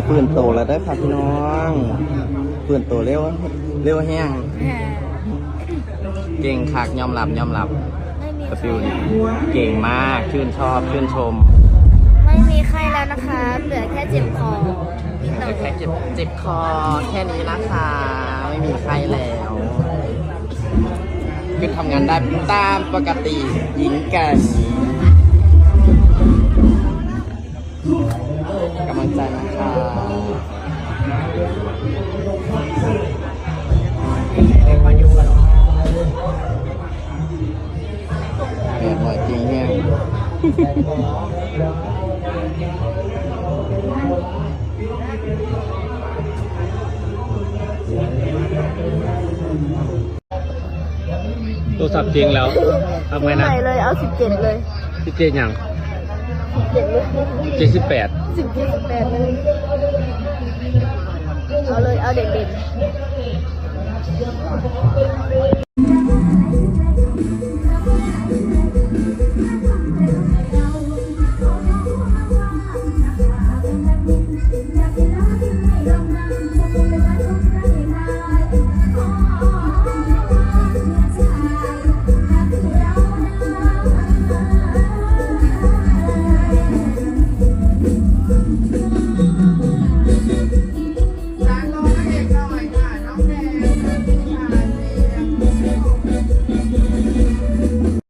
ฟื้นโตแล้วได้อค่ะพี่น้องฟื้นโตเร็วเร็วแห้งเก่งคักยอมรับกระฟิวนี่เก่งมากชื่นชอบชื่นชม ไม่มีไข้แล้วนะคะ เหลือแค่เจ็บคอนิดหน่อย แค่เจ็บคอแค่นี้นะคะไม่มีใครแล้วคือทำงานได้ตามปกติหญิงกันกำลังใจนะคะแอบหน่อยจริงแห้งตัวสับจริงแล้วทำไงนะ ใหม่เลยเอา17เลย17อย่าง17เลย 78 17 18เลยเอาเลยเอาเด่น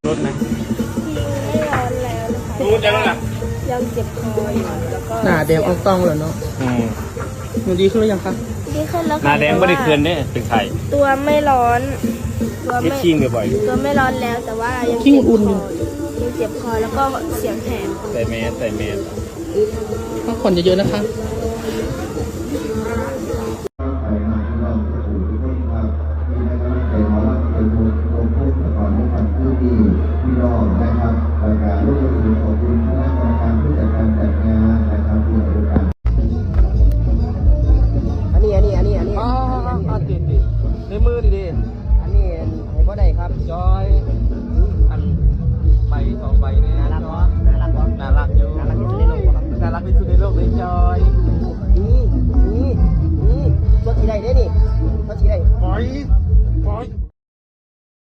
รถไหม ไม่ร้อนแล้วนะคะ รู้จังล่ะ ยังเจ็บคออยู่แล้วก็ หน้าแดงออกต้องเลยเนาะหนูดีขึ้นหรือยังคะ ดีขึ้นแล้ว หนาแดงไม่ได้เคืนเนี่ยเป็นไข่ ตัวไม่ร้อนตัว เย็ด ไม่ ชิงบ่อย ตัวไม่ร้อนแล้วแต่ว่ายัง ขี้ เจ็บ อุ่น ค อยู่ อยังเจ็บคอแล้วก็เสียงแหบ ๆใส่เมส พักผ่อนเยอะๆนะคะ พี่น้องนะครับรายการลูกศิษย์ของคุณคณะกรรมการผู้จัดการจัดงานนะครับที่บริการ อันนี้อ๋อติดในมือดีอันนี้ให้พ่อได้ครับจอยอันใบ2ใบเนี่ยน่ารักอยู่น่ารักที่สุดในโลกครับน่ารักที่สุดในโลกเลยจอยนี่ตัวสีใดได้นี่ตัวสีใดปล่อย